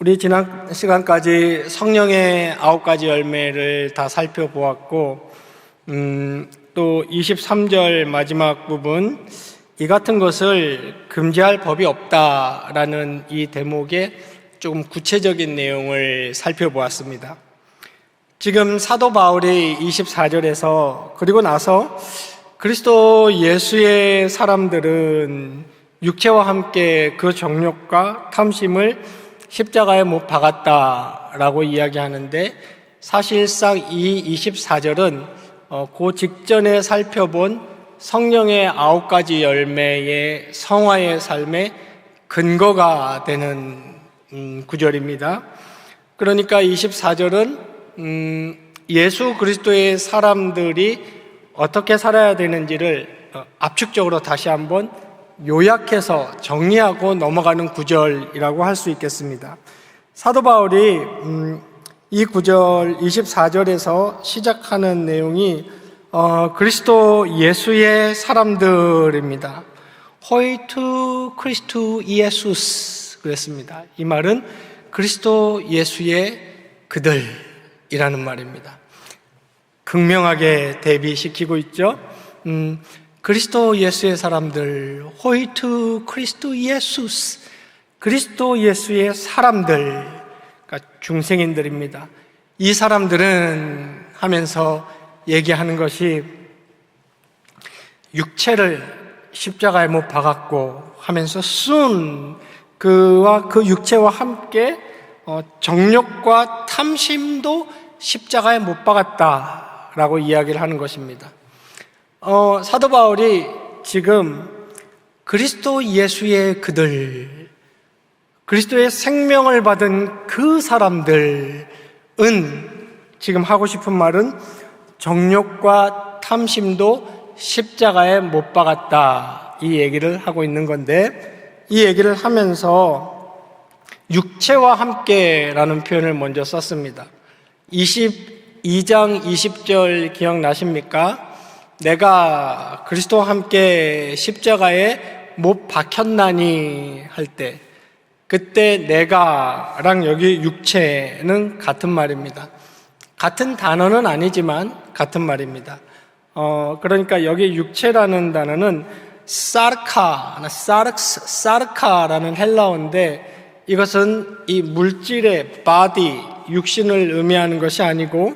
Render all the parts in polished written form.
우리 지난 시간까지 성령의 9가지 열매를 다 살펴보았고, 또 23절 마지막 부분, 이 같은 것을 금지할 법이 없다라는 이 대목의 조금 구체적인 내용을 살펴보았습니다. 지금 사도 바울이 24절에서 그리고 나서 그리스도 예수의 사람들은 육체와 함께 그 정욕과 탐심을 십자가에 못 박았다라고 이야기하는데, 사실상 이 24절은 그 직전에 살펴본 성령의 9가지 열매의 성화의 삶의 근거가 되는 구절입니다. 그러니까 24절은 예수 그리스도의 사람들이 어떻게 살아야 되는지를 압축적으로 다시 한번 요약해서 정리하고 넘어가는 구절이라고 할 수 있겠습니다. 사도 바울이 이 구절 24절에서 시작하는 내용이 그리스도 예수의 사람들입니다. 호이투 크리스투 이에수스 그랬습니다. 이 말은 그리스도 예수의 그들이라는 말입니다. 극명하게 대비시키고 있죠. 그리스도 예수의 사람들, 호이투 크리스투 예수스, 그리스도 예수의 사람들, 그러니까 중생인들입니다. 이 사람들은 하면서 얘기하는 것이 육체를 십자가에 못 박았고 하면서 soon 그와 그 육체와 함께 정욕과 탐심도 십자가에 못 박았다라고 이야기를 하는 것입니다. 사도 바울이 지금 그리스도 예수의 그들, 그리스도의 생명을 받은 그 사람들은 지금 하고 싶은 말은 정욕과 탐심도 십자가에 못 박았다, 이 얘기를 하고 있는 건데, 이 얘기를 하면서 육체와 함께라는 표현을 먼저 썼습니다. 22장 20절 기억나십니까? 내가 그리스도와 함께 십자가에 못 박혔나니 할 때, 그때 내가랑 여기 육체는 같은 말입니다. 같은 단어는 아니지만 같은 말입니다. 그러니까 여기 육체라는 단어는 사르카라는 헬라어인데, 이것은 이 물질의 body, 육신을 의미하는 것이 아니고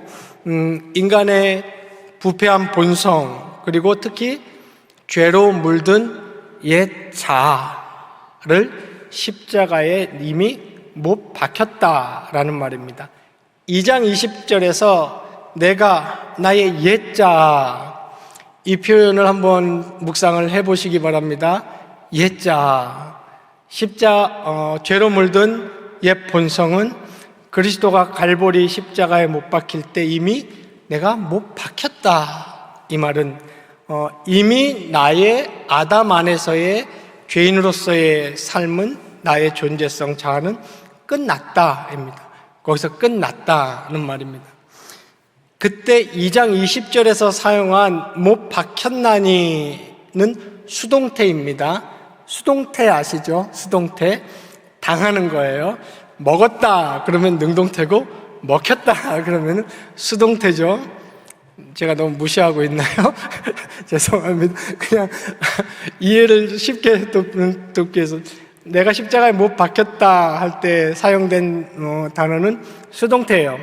인간의 부패한 본성, 그리고 특히 죄로 물든 옛 자아를 십자가에 이미 못 박혔다라는 말입니다. 2장 20절에서 내가 나의 옛 자아, 이 표현을 한번 묵상을 해보시기 바랍니다. 옛 자아, 죄로 물든 옛 본성은 그리스도가 갈보리 십자가에 못 박힐 때 이미 내가 못 박혔다. 이 말은 이미 나의 아담 안에서의 죄인으로서의 삶은, 나의 존재성 자아는 끝났다입니다. 거기서 끝났다는 말입니다. 그때 2장 20절에서 사용한 못 박혔나니는 수동태입니다. 수동태 아시죠? 수동태. 당하는 거예요. 먹었다 그러면 능동태고, 먹혔다 그러면 수동태죠. 제가 너무 무시하고 있나요? 죄송합니다. 그냥 이해를 쉽게 돕기 위해서, 내가 십자가에 못 박혔다 할 때 사용된 단어는 수동태예요.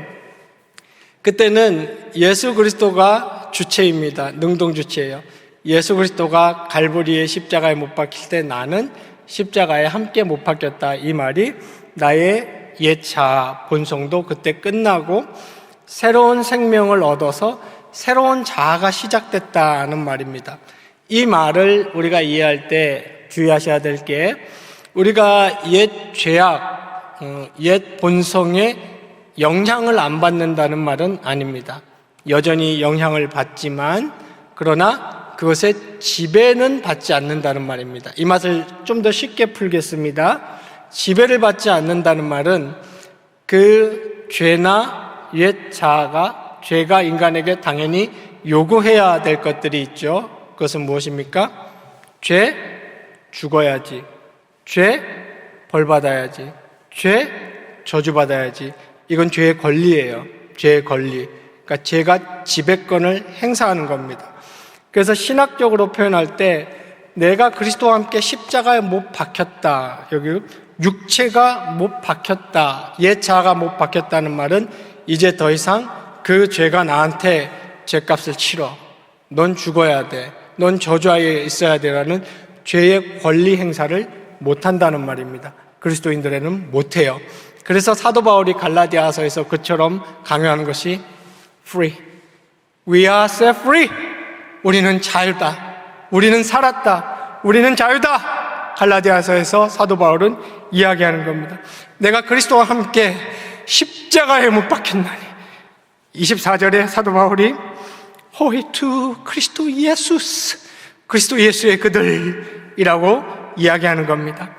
그때는 예수 그리스도가 주체입니다. 능동 주체예요. 예수 그리스도가 갈보리의 십자가에 못 박힐 때 나는 십자가에 함께 못 박혔다. 이 말이 나의 옛 자아 본성도 그때 끝나고 새로운 생명을 얻어서 새로운 자아가 시작됐다는 말입니다. 이 말을 우리가 이해할 때 주의하셔야 될 게, 우리가 옛 죄악, 옛 본성에 영향을 안 받는다는 말은 아닙니다. 여전히 영향을 받지만, 그러나 그것의 지배는 받지 않는다는 말입니다. 이 맛을 좀 더 쉽게 풀겠습니다. 지배를 받지 않는다는 말은 그 죄나 옛 자아가, 죄가 인간에게 당연히 요구해야 될 것들이 있죠. 그것은 무엇입니까? 죄, 죽어야지. 죄, 벌 받아야지. 죄, 저주받아야지. 이건 죄의 권리예요. 죄의 권리. 그러니까 제가 지배권을 행사하는 겁니다. 그래서 신학적으로 표현할 때 내가 그리스도와 함께 십자가에 못 박혔다. 여기 육체가 못 박혔다. 옛 자아가 못 박혔다는 말은 이제 더 이상 그 죄가 나한테 죄값을 치러. 넌 죽어야 돼. 넌 저주하에 있어야 돼라는 죄의 권리 행사를 못한다는 말입니다. 그리스도인들에는 못해요. 그래서 사도 바울이 갈라디아서에서 그처럼 강요하는 것이 free. We are set free. 우리는 자유다. 우리는 살았다. 우리는 자유다. 갈라디아서에서 사도 바울은 이야기하는 겁니다. 내가 그리스도와 함께 십자가에 못 박혔나니. 24절에 사도 바울이 Holy to 그리스도 예수스, 그리스도 예수의 그들이라고 이야기하는 겁니다.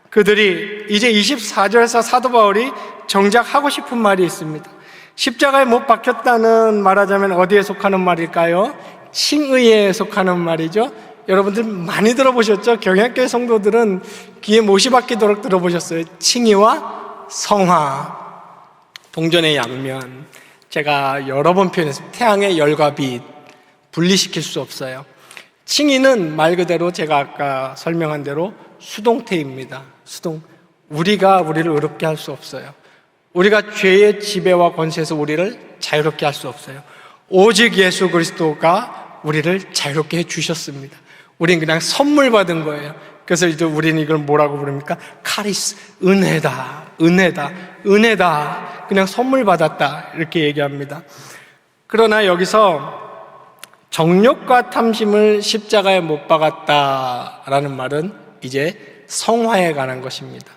그들이 이제 24절에서 사도 바울이 정작 하고 싶은 말이 있습니다. 십자가에 못 박혔다는 말하자면 어디에 속하는 말일까요? 칭의에 속하는 말이죠. 여러분들 많이 들어보셨죠? 경약교회 성도들은 귀에 못이 박히도록 들어보셨어요. 칭의와 성화, 동전의 양면. 제가 여러 번 표현했습니다. 태양의 열과 빛, 분리시킬 수 없어요. 칭의는 말 그대로 제가 아까 설명한 대로 수동태입니다. 수동. 우리가 우리를 의롭게 할 수 없어요. 우리가 죄의 지배와 권세에서 우리를 자유롭게 할 수 없어요. 오직 예수 그리스도가 우리를 자유롭게 해주셨습니다. 우린 그냥 선물 받은 거예요. 그래서 이제 우리는 이걸 뭐라고 부릅니까? 카리스, 은혜다, 은혜다, 은혜다. 그냥 선물 받았다. 이렇게 얘기합니다. 그러나 여기서 정욕과 탐심을 십자가에 못 박았다라는 말은 이제 성화에 관한 것입니다.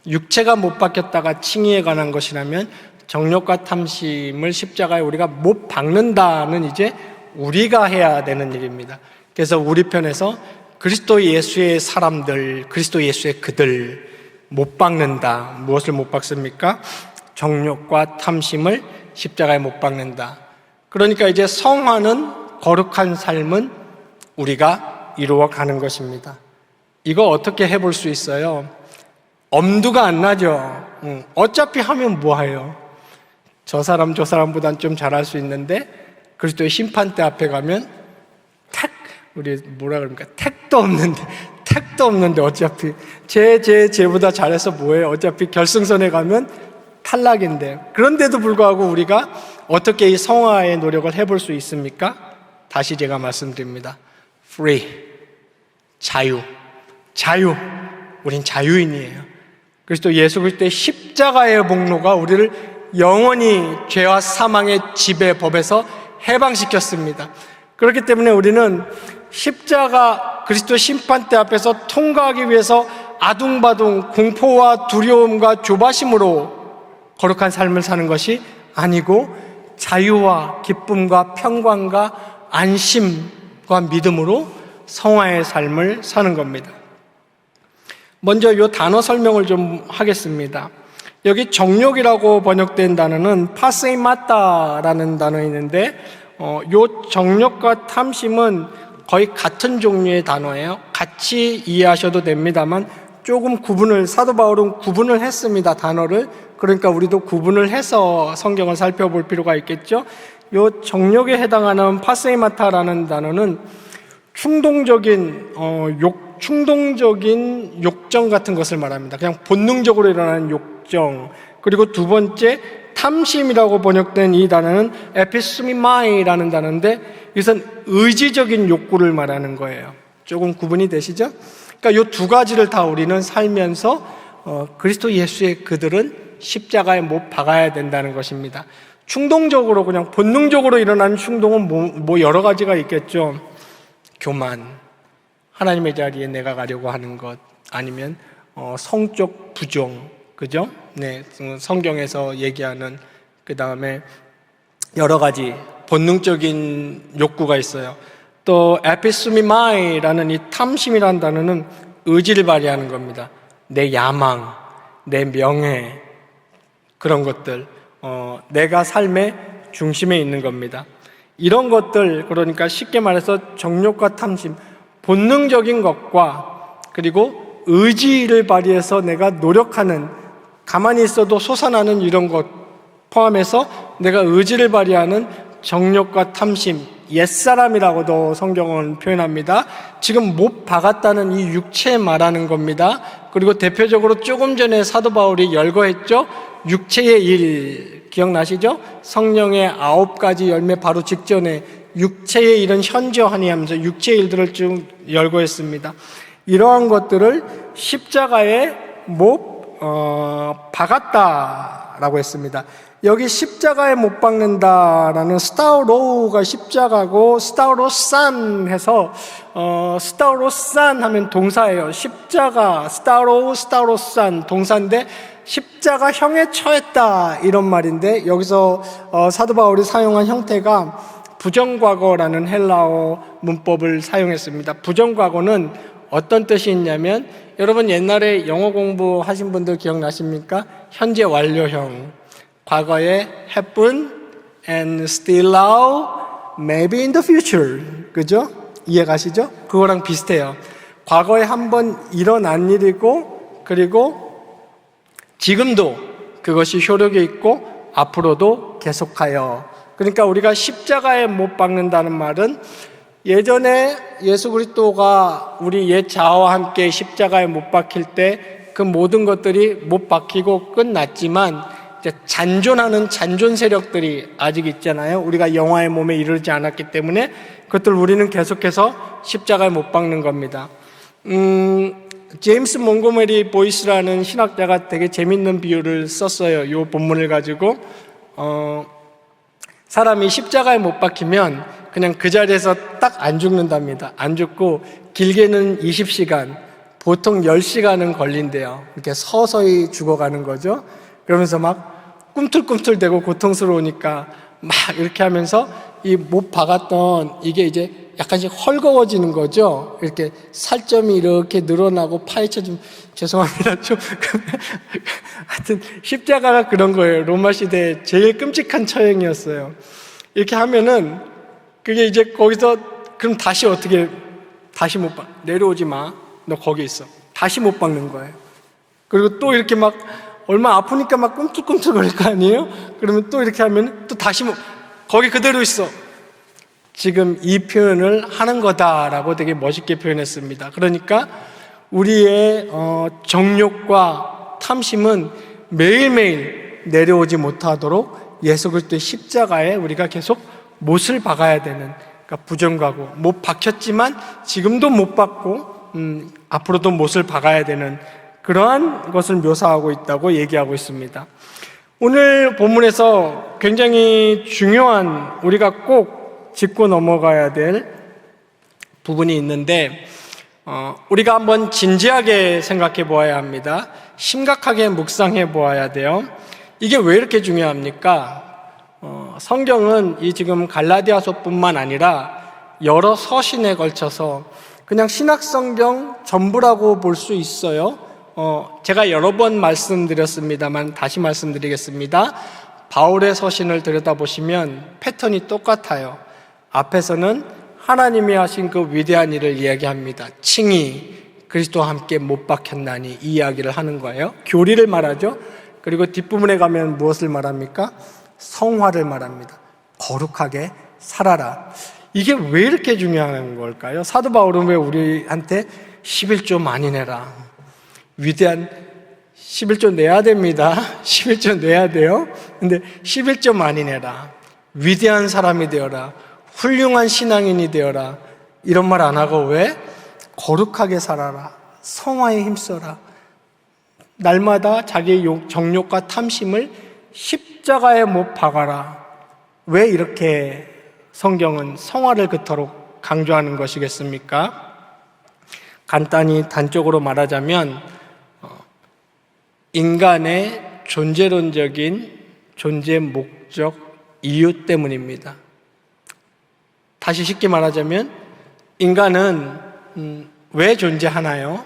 육체가 못 박혔다가 칭의에 관한 것이라면 정욕과 탐심을 십자가에 우리가 못 박는다는 이제 우리가 해야 되는 일입니다. 그래서 우리 편에서 그리스도 예수의 사람들, 그리스도 예수의 그들 못 박는다. 무엇을 못 박습니까? 정욕과 탐심을 십자가에 못 박는다. 그러니까 이제 성화는, 거룩한 삶은 우리가 이루어가는 것입니다. 이거 어떻게 해볼 수 있어요? 엄두가 안 나죠. 어차피 하면 뭐해요? 저 사람보단 좀 잘할 수 있는데 그리스도의 심판대 앞에 가면 우리 뭐라 그럽니까? 택도 없는데 어차피 쟤보다 잘해서 뭐해요? 어차피 결승선에 가면 탈락인데. 그런데도 불구하고 우리가 어떻게 이 성화의 노력을 해볼 수 있습니까? 다시 제가 말씀드립니다. Free. 자유. 우린 자유인이에요. 그리스도 예수 그리스도의 십자가의 목로가 우리를 영원히 죄와 사망의 지배 법에서 해방시켰습니다. 그렇기 때문에 우리는 십자가 그리스도 심판대 앞에서 통과하기 위해서 아둥바둥 공포와 두려움과 조바심으로 거룩한 삶을 사는 것이 아니고 자유와 기쁨과 평강과 안심과 믿음으로 성화의 삶을 사는 겁니다. 먼저 이 단어 설명을 좀 하겠습니다. 여기 정욕이라고 번역된 단어는 파세이마타라는 단어가 있는데 이 정욕과 탐심은 거의 같은 종류의 단어예요. 같이 이해하셔도 됩니다만 조금 사도 바울은 구분을 했습니다. 단어를. 그러니까 우리도 구분을 해서 성경을 살펴볼 필요가 있겠죠. 이 정욕에 해당하는 파세이마타라는 단어는 충동적인 욕정 같은 것을 말합니다. 그냥 본능적으로 일어나는 욕정. 그리고 두 번째 탐심이라고 번역된 이 단어는 에피스미마이라는 단어인데 이것은 의지적인 욕구를 말하는 거예요. 조금 구분이 되시죠? 그러니까 이 두 가지를 다 우리는 살면서 그리스도 예수의 그들은 십자가에 못 박아야 된다는 것입니다. 충동적으로 그냥 본능적으로 일어나는 충동은 뭐 여러 가지가 있겠죠. 교만, 하나님의 자리에 내가 가려고 하는 것, 아니면 성적 부정, 그죠? 네, 성경에서 얘기하는 그 다음에 여러 가지 본능적인 욕구가 있어요. 또 에피스미마이라는 이 탐심이라는 단어는 의지를 발휘하는 겁니다. 내 야망, 내 명예, 그런 것들, 내가 삶의 중심에 있는 겁니다. 이런 것들, 그러니까 쉽게 말해서 정욕과 탐심, 본능적인 것과 그리고 의지를 발휘해서 내가 노력하는 가만히 있어도 솟아나는 이런 것 포함해서 내가 의지를 발휘하는 정욕과 탐심, 옛사람이라고도 성경은 표현합니다. 지금 못 박았다는 이 육체 말하는 겁니다. 그리고 대표적으로 조금 전에 사도 바울이 열거했죠. 육체의 일 기억나시죠? 성령의 9가지 열매 바로 직전에 육체의 일은 현저하니 하면서 육체의 일들을 쭉 열거했습니다. 이러한 것들을 십자가에 못 박았다라고 했습니다. 여기 십자가에 못 박는다라는 스타우로우가 십자가고 스타우로산 해서 스타우로산 하면 동사예요. 십자가 스타우로우 스타우로산 동사인데 십자가 형에 처했다 이런 말인데 여기서 사도 바울이 사용한 형태가 부정과거라는 헬라어 문법을 사용했습니다. 부정과거는 어떤 뜻이 있냐면 여러분 옛날에 영어 공부하신 분들 기억나십니까? 현재 완료형 과거에 happen and still now maybe in the future 그죠? 이해가시죠? 그거랑 비슷해요. 과거에 한번 일어난 일이고 그리고 지금도 그것이 효력이 있고 앞으로도 계속하여 그러니까 우리가 십자가에 못 박는다는 말은 예전에 예수 그리스도가 우리 옛 자아와 함께 십자가에 못 박힐 때 그 모든 것들이 못 박히고 끝났지만 이제 잔존하는 잔존 세력들이 아직 있잖아요. 우리가 영화의 몸에 이르지 않았기 때문에 그것들 우리는 계속해서 십자가에 못 박는 겁니다. 제임스 몽고메리 보이스라는 신학자가 되게 재밌는 비유를 썼어요. 이 본문을 가지고 사람이 십자가에 못 박히면 그냥 그 자리에서 딱 안 죽는답니다. 안 죽고 길게는 20시간, 보통 10시간은 걸린대요. 이렇게 서서히 죽어가는 거죠. 그러면서 막 꿈틀꿈틀대고 고통스러우니까 막 이렇게 하면서 이 못 박았던 이게 이제 약간씩 헐거워지는 거죠. 이렇게 살점이 이렇게 늘어나고 파헤쳐 좀 죄송합니다. 좀 하여튼 십자가가 그런 거예요. 로마 시대에 제일 끔찍한 처형이었어요. 이렇게 하면은 그게 이제 거기서 그럼 다시 어떻게 다시 못 박 내려오지 마. 너 거기 있어. 다시 못 박는 거예요. 그리고 또 이렇게 막 얼마 아프니까 막 꿈틀꿈틀 거릴 거 아니에요? 그러면 또 이렇게 하면 또 다시 거기 그대로 있어. 지금 이 표현을 하는 거다라고 되게 멋있게 표현했습니다. 그러니까 우리의 정욕과 탐심은 매일매일 내려오지 못하도록 예수 그리스도의 십자가에 우리가 계속 못을 박아야 되는 그러니까 부정과고 못 박혔지만 지금도 못 박고 앞으로도 못을 박아야 되는 그러한 것을 묘사하고 있다고 얘기하고 있습니다. 오늘 본문에서 굉장히 중요한 우리가 꼭 짚고 넘어가야 될 부분이 있는데 우리가 한번 진지하게 생각해 보아야 합니다. 심각하게 묵상해 보아야 돼요. 이게 왜 이렇게 중요합니까? 성경은 이 지금 갈라디아서뿐만 아니라 여러 서신에 걸쳐서 그냥 신학성경 전부라고 볼 수 있어요. 제가 여러 번 말씀드렸습니다만 다시 말씀드리겠습니다. 바울의 서신을 들여다보시면 패턴이 똑같아요. 앞에서는 하나님이 하신 그 위대한 일을 이야기합니다. 칭히 그리스도와 함께 못 박혔나니 이 이야기를 하는 거예요. 교리를 말하죠. 그리고 뒷부분에 가면 무엇을 말합니까? 성화를 말합니다. 거룩하게 살아라. 이게 왜 이렇게 중요한 걸까요? 사도 바울은 왜 우리한테 11조 많이 내라. 위대한 11조 내야 됩니다. 11조 내야 돼요. 근데 11조 많이 내라. 위대한 사람이 되어라. 훌륭한 신앙인이 되어라. 이런 말 안 하고 왜? 거룩하게 살아라. 성화에 힘써라. 날마다 자기의 정욕과 탐심을 십자가에 못 박아라. 왜 이렇게 성경은 성화를 그토록 강조하는 것이겠습니까? 간단히 단적으로 말하자면 인간의 존재론적인 존재 목적 이유 때문입니다. 다시 쉽게 말하자면 인간은 왜 존재하나요?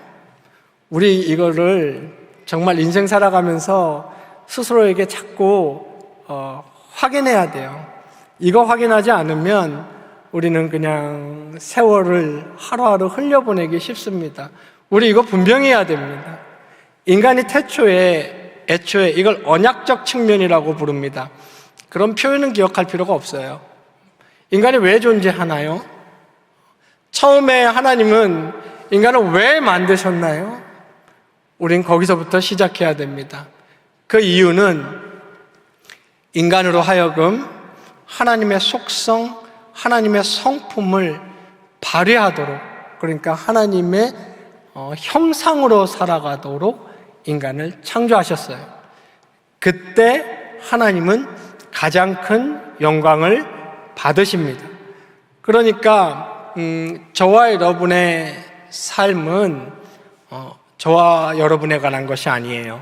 우리 이거를 정말 인생 살아가면서 스스로에게 자꾸 확인해야 돼요. 이거 확인하지 않으면 우리는 그냥 세월을 하루하루 흘려보내기 쉽습니다. 우리 이거 분명해야 됩니다. 인간이 태초에 애초에 이걸 언약적 측면이라고 부릅니다. 그런 표현은 기억할 필요가 없어요. 인간이 왜 존재하나요? 처음에 하나님은 인간을 왜 만드셨나요? 우린 거기서부터 시작해야 됩니다. 그 이유는 인간으로 하여금 하나님의 속성, 하나님의 성품을 발휘하도록, 그러니까 하나님의 형상으로 살아가도록 인간을 창조하셨어요. 그때 하나님은 가장 큰 영광을 받으십니다. 그러니까 저와 여러분의 삶은 저와 여러분에 관한 것이 아니에요.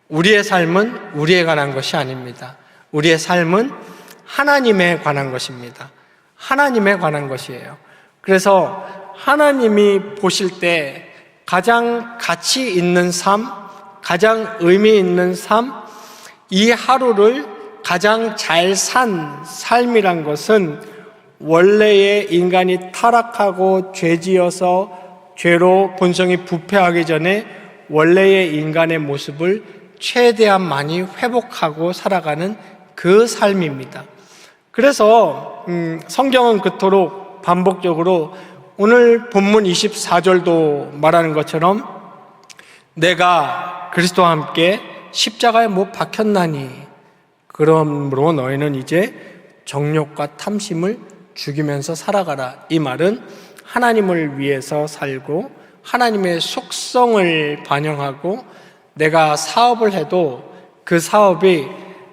우리의 삶은 우리에 관한 것이 아닙니다. 우리의 삶은 하나님에 관한 것입니다. 하나님에 관한 것이에요. 그래서 하나님이 보실 때 가장 가치 있는 삶, 가장 의미 있는 삶, 이 하루를 가장 잘 산 삶이란 것은 원래의 인간이 타락하고 죄지어서 죄로 본성이 부패하기 전에 원래의 인간의 모습을 최대한 많이 회복하고 살아가는 그 삶입니다. 그래서 성경은 그토록 반복적으로 오늘 본문 24절도 말하는 것처럼 내가 그리스도와 함께 십자가에 못 박혔나니 그러므로 너희는 이제 정욕과 탐심을 죽이면서 살아가라. 이 말은 하나님을 위해서 살고 하나님의 속성을 반영하고 내가 사업을 해도 그 사업이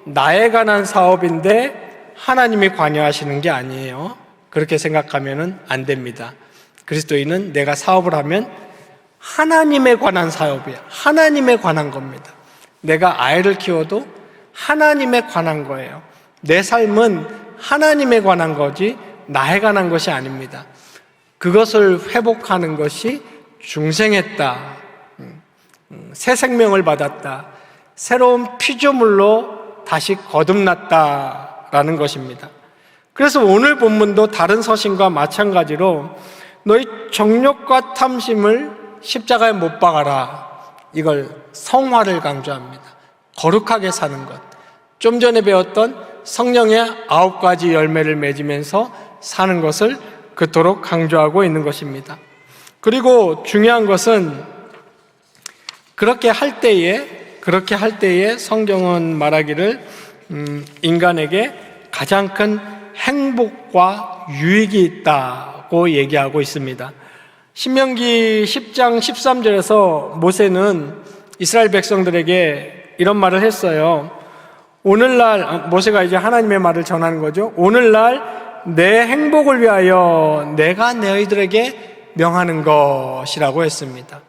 나에 관한 사업인데 하나님이 관여하시는 게 아니에요. 그렇게 생각하면 안 됩니다. 그리스도인은 내가 사업을 하면 하나님에 관한 사업이야. 하나님에 관한 겁니다. 내가 아이를 키워도 하나님에 관한 거예요. 내 삶은 하나님에 관한 거지 나에 관한 것이 아닙니다. 그것을 회복하는 것이 중생했다, 새 생명을 받았다, 새로운 피조물로 다시 거듭났다라는 것입니다. 그래서 오늘 본문도 다른 서신과 마찬가지로 너희 정욕과 탐심을 십자가에 못 박아라. 이걸 성화를 강조합니다. 거룩하게 사는 것. 좀 전에 배웠던 성령의 9가지 열매를 맺으면서 사는 것을 그토록 강조하고 있는 것입니다. 그리고 중요한 것은 그렇게 할 때에 성경은 말하기를 인간에게 가장 큰 행복과 유익이 있다고 얘기하고 있습니다. 신명기 10장 13절에서 모세는 이스라엘 백성들에게 이런 말을 했어요. 오늘날, 모세가 이제 하나님의 말을 전하는 거죠. 오늘날 내 행복을 위하여 내가 너희들에게 명하는 것이라고 했습니다.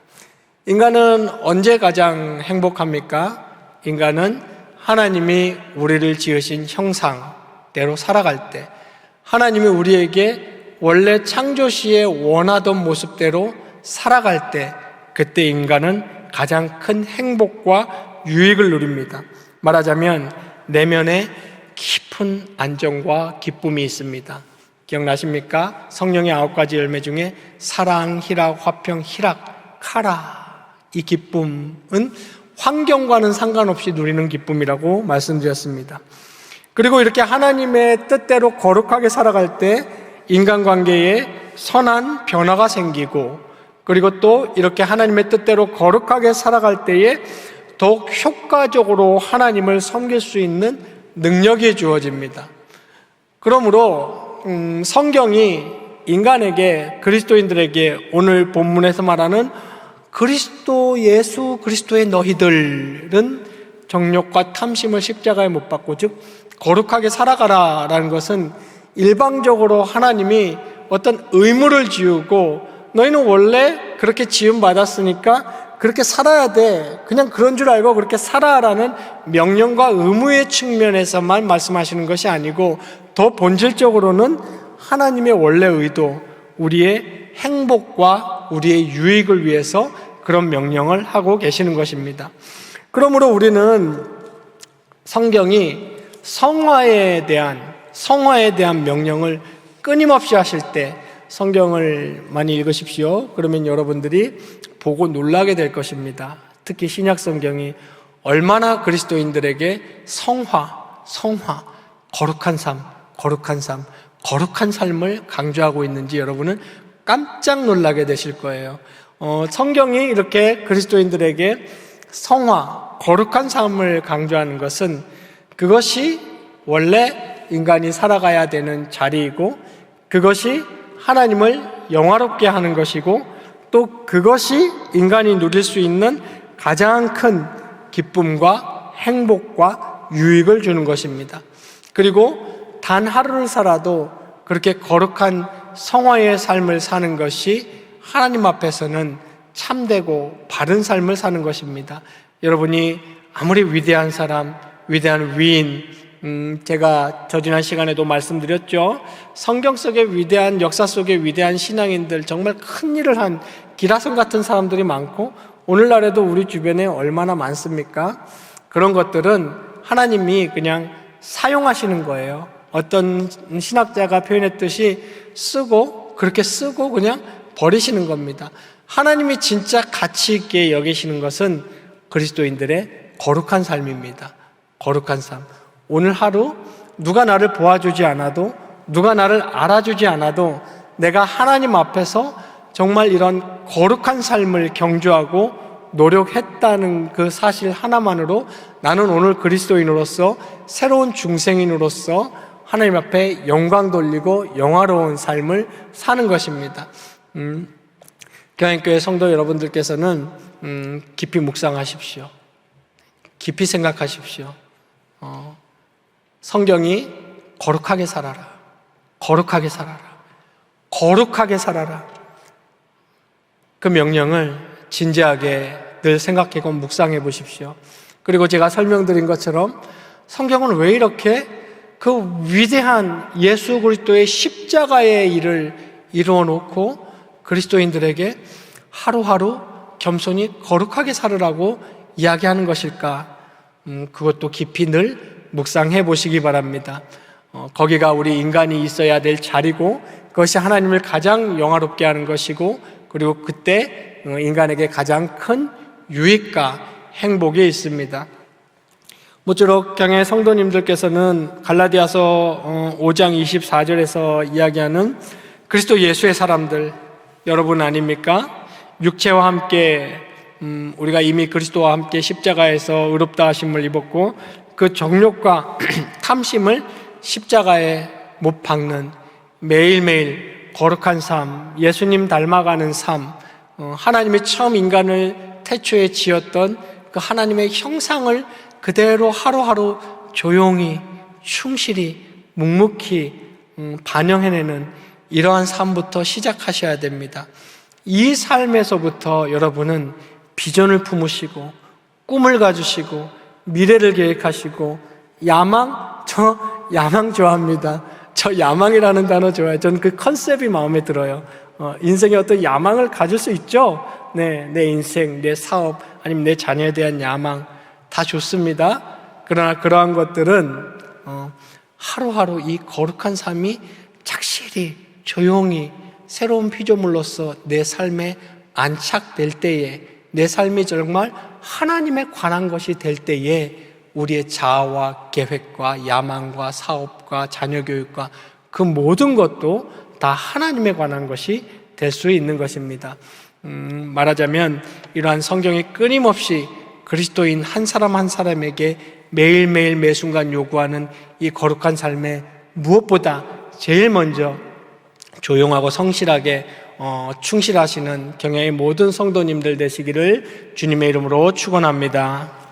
인간은 언제 가장 행복합니까? 인간은 하나님이 우리를 지으신 형상대로 살아갈 때, 하나님이 우리에게 원래 창조시에 원하던 모습대로 살아갈 때, 그때 인간은 가장 큰 행복과 유익을 누립니다. 말하자면 내면에 깊은 안정과 기쁨이 있습니다. 기억나십니까? 성령의 9가지 열매 중에 사랑, 희락, 화평, 희락, 카라, 이 기쁨은 환경과는 상관없이 누리는 기쁨이라고 말씀드렸습니다. 그리고 이렇게 하나님의 뜻대로 거룩하게 살아갈 때 인간관계에 선한 변화가 생기고, 그리고 또 이렇게 하나님의 뜻대로 거룩하게 살아갈 때에 더욱 효과적으로 하나님을 섬길 수 있는 능력이 주어집니다. 그러므로 성경이 인간에게, 그리스도인들에게 오늘 본문에서 말하는 그리스도 예수 그리스도의 너희들은 정욕과 탐심을 십자가에 못 박고, 즉 거룩하게 살아가라라는 것은 일방적으로 하나님이 어떤 의무를 지우고 너희는 원래 그렇게 지음받았으니까 그렇게 살아야 돼, 그냥 그런 줄 알고 그렇게 살아라는 명령과 의무의 측면에서만 말씀하시는 것이 아니고, 더 본질적으로는 하나님의 원래 의도, 우리의 행복과 우리의 유익을 위해서 그런 명령을 하고 계시는 것입니다. 그러므로 우리는 성경이 성화에 대한 명령을 끊임없이 하실 때 성경을 많이 읽으십시오. 그러면 여러분들이 보고 놀라게 될 것입니다. 특히 신약 성경이 얼마나 그리스도인들에게 거룩한 삶, 거룩한 삶을 강조하고 있는지 여러분은 깜짝 놀라게 되실 거예요. 성경이 이렇게 그리스도인들에게 거룩한 삶을 강조하는 것은 그것이 원래 인간이 살아가야 되는 자리이고, 그것이 하나님을 영화롭게 하는 것이고, 또 그것이 인간이 누릴 수 있는 가장 큰 기쁨과 행복과 유익을 주는 것입니다. 그리고 단 하루를 살아도 그렇게 거룩한 성화의 삶을 사는 것이 하나님 앞에서는 참되고 바른 삶을 사는 것입니다. 여러분이 아무리 위대한 사람, 위대한 위인, 제가 지난 시간에도 말씀드렸죠. 성경 속의 위대한, 역사 속의 위대한 신앙인들, 정말 큰 일을 한 기라성 같은 사람들이 많고 오늘날에도 우리 주변에 얼마나 많습니까? 그런 것들은 하나님이 그냥 사용하시는 거예요. 어떤 신학자가 표현했듯이 그렇게 쓰고 그냥 버리시는 겁니다. 하나님이 진짜 가치 있게 여기시는 것은 그리스도인들의 거룩한 삶입니다. 거룩한 삶. 오늘 하루 누가 나를 보아주지 않아도, 누가 나를 알아주지 않아도 내가 하나님 앞에서 정말 이런 거룩한 삶을 경주하고 노력했다는 그 사실 하나만으로 나는 오늘 그리스도인으로서, 새로운 중생인으로서 하나님 앞에 영광 돌리고 영화로운 삶을 사는 것입니다. 경향교회 성도 여러분들께서는 깊이 묵상하십시오. 깊이 생각하십시오. 성경이 거룩하게 살아라, 거룩하게 살아라, 거룩하게 살아라, 그 명령을 진지하게 늘 생각하고 묵상해 보십시오. 그리고 제가 설명드린 것처럼 성경은 왜 이렇게 그 위대한 예수 그리스도의 십자가의 일을 이루어 놓고 그리스도인들에게 하루하루 겸손히 거룩하게 살으라고 이야기하는 것일까? 그것도 깊이 늘 묵상해 보시기 바랍니다. 거기가 우리 인간이 있어야 될 자리고, 그것이 하나님을 가장 영화롭게 하는 것이고, 그리고 그때 인간에게 가장 큰 유익과 행복이 있습니다. 모쪼록 경의 성도님들께서는 갈라디아서 5장 24절에서 이야기하는 그리스도 예수의 사람들, 여러분 아닙니까? 육체와 함께 우리가 이미 그리스도와 함께 십자가에서 의롭다 하심을 입었고, 그 정욕과 탐심을 십자가에 못 박는 매일매일 거룩한 삶, 예수님 닮아가는 삶, 하나님이 처음 인간을 태초에 지었던 그 하나님의 형상을 그대로 하루하루 조용히, 충실히, 묵묵히 반영해내는 이러한 삶부터 시작하셔야 됩니다. 이 삶에서부터 여러분은 비전을 품으시고, 꿈을 가지시고, 미래를 계획하시고, 저 야망 좋아합니다. 저 야망이라는 단어 좋아해요. 저는 그 컨셉이 마음에 들어요. 인생에 어떤 야망을 가질 수 있죠. 네, 내 인생, 내 사업, 아니면 내 자녀에 대한 야망 다 좋습니다. 그러나 그러한 것들은 하루하루 이 거룩한 삶이 착실히, 조용히 새로운 피조물로서 내 삶에 안착될 때에, 내 삶이 정말 하나님에 관한 것이 될 때에 우리의 자아와 계획과 야망과 사업과 자녀 교육과 그 모든 것도 다 하나님에 관한 것이 될 수 있는 것입니다. 말하자면 이러한 성경이 끊임없이 그리스도인 한 사람 한 사람에게 매일매일 매순간 요구하는 이 거룩한 삶에 무엇보다 제일 먼저 조용하고 성실하게 충실하시는 경야의 모든 성도님들 되시기를 주님의 이름으로 축원합니다.